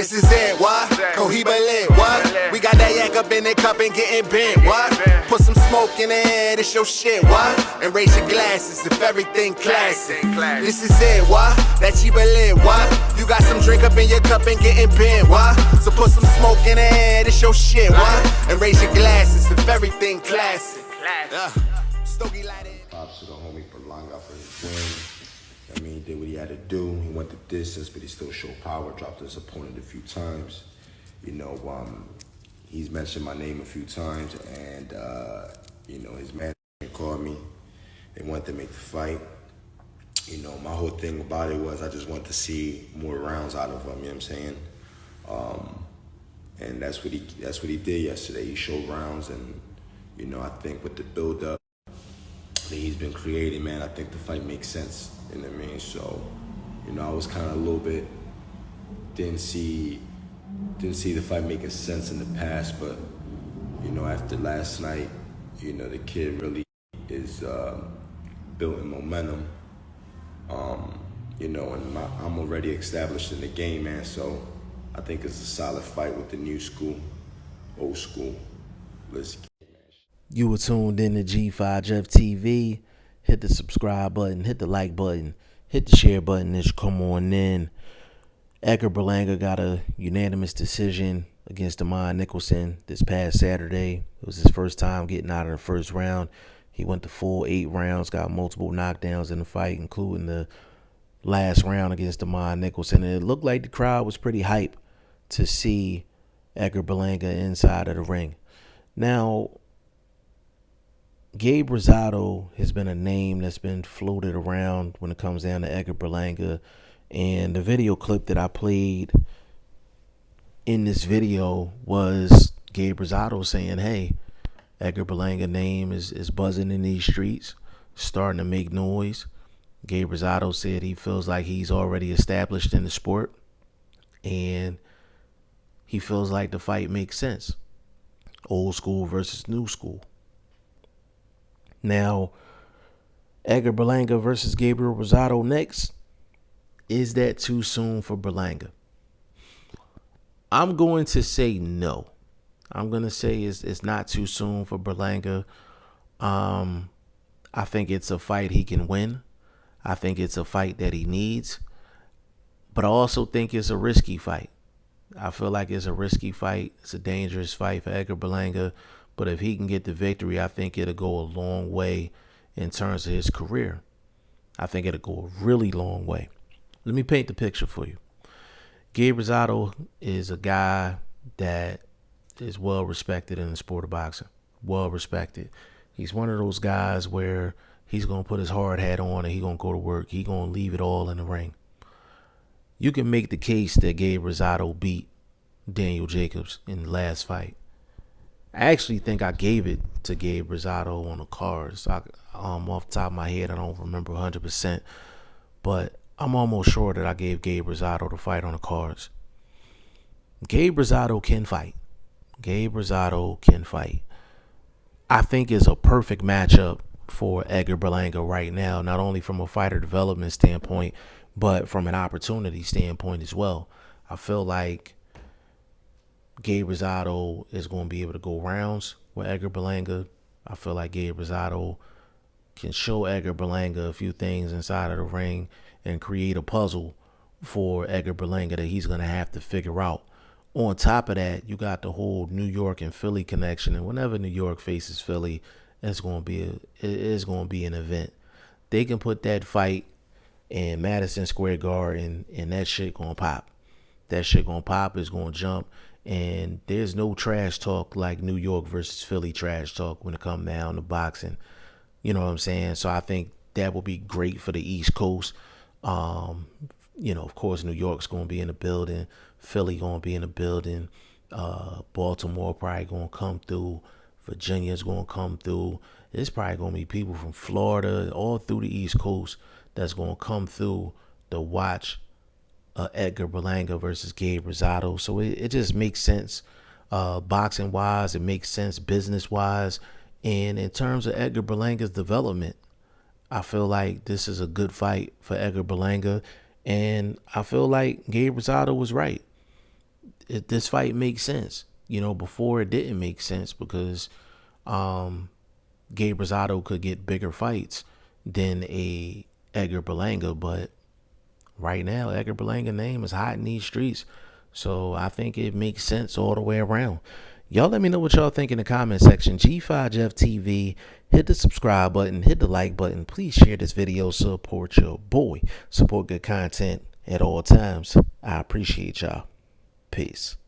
This is it, what? Cohiba lit, what? We got that yak up in the cup and getting bent, what? Put some smoke in the air, this your shit, what? And raise your glasses if everything classic. This is it, what? That Chiba lit, what? You got some drink up in your cup and getting bent, what? So put some smoke in the air, this your shit, what? And raise your glasses if everything classic. Stogie lighted. Props to the homie Berlanga for his win. I mean, he did what he had to do. He went the distance, but he still showed power. Dropped his opponent a few times. You know, he's mentioned my name a few times, and you know, his man called me. They wanted to make the fight. You know, my whole thing about it was I just wanted to see more rounds out of him. You know what I'm saying? And that's what he did yesterday. He showed rounds, and you know, I think with the build-up that he's been creating, man, I think the fight makes sense. You know what I mean? So, you know, I was kind of a little bit didn't see the fight making sense in the past, but you know, after last night, you know, the kid really is building momentum. You know, and I'm already established in the game, man. So I think it's a solid fight with the new school, old school. Let's get it, man. You were tuned in to G5 Jeff TV. Hit the subscribe button, hit the like button, hit the share button as you come on in. Edgar Berlanga got a unanimous decision against Damon Nicholson this past Saturday. It was his first time getting out of the first round. He went the full 8 rounds, got multiple knockdowns in the fight, including the last round against Damon Nicholson. And it looked like the crowd was pretty hyped to see Edgar Berlanga inside of the ring. Now, Gabe Rosado has been a name that's been floated around when it comes down to Edgar Berlanga. And the video clip that I played in this video was Gabe Rosado saying, hey, Edgar Berlanga name is buzzing in these streets, starting to make noise. Gabe Rosado said he feels like he's already established in the sport, and he feels like the fight makes sense. Old school versus new school. Now, Edgar Berlanga versus Gabriel Rosado next. Is that too soon for Berlanga? I'm going to say no. I'm going to say it's not too soon for Berlanga. I think it's a fight he can win. I think it's a fight that he needs. But I also think it's a risky fight. I feel like it's a risky fight. It's a dangerous fight for Edgar Berlanga. But if he can get the victory, I think it'll go a long way in terms of his career. I think it'll go a really long way. Let me paint the picture for you. Gabe Rosado is a guy that is well respected in the sport of boxing. Well respected. He's one of those guys where he's going to put his hard hat on and he's going to go to work. He's going to leave it all in the ring. You can make the case that Gabe Rosado beat Daniel Jacobs in the last fight. I actually think I gave it to Gabe Rosado on the cards. Off the top of my head, I don't remember 100%. But I'm almost sure that I gave Gabe Rosado the fight on the cards. Gabe Rosado can fight. Gabe Rosado can fight. I think it's a perfect matchup for Edgar Berlanga right now, not only from a fighter development standpoint, but from an opportunity standpoint as well. I feel like Gabe Rosado is going to be able to go rounds with Edgar Berlanga. I feel like Gabe Rosado can show Edgar Berlanga a few things inside of the ring and create a puzzle for Edgar Berlanga that he's going to have to figure out. On top of that, you got the whole New York and Philly connection, and whenever New York faces Philly, it's going to be an event. They can put that fight in Madison Square Garden, and that shit going to pop. That shit going to pop. It's going to jump. And there's no trash talk like New York versus Philly trash talk when it comes down to boxing. You know what I'm saying? So I think that will be great for the East Coast. You know, of course, New York's going to be in the building. Philly going to be in the building. Baltimore probably going to come through. Virginia's going to come through. There's probably going to be people from Florida, all through the East Coast, that's going to come through to watch Edgar Berlanga versus Gabe Rosado. So it just makes sense boxing wise. It makes sense business wise. And in terms of Edgar Berlanga's development, I feel like this is a good fight for Edgar Berlanga. And I feel like Gabe Rosado was right. this fight makes sense. You know, before it didn't make sense because Gabe Rosado could get bigger fights than a Edgar Berlanga, but right now Edgar Berlanga's name is hot in these streets. So I think it makes sense all the way around. Y'all let me know what y'all think in the comment section. G5Jeff TV. Hit the subscribe button. Hit the like button. Please share this video. Support your boy. Support good content at all times. I appreciate y'all. Peace.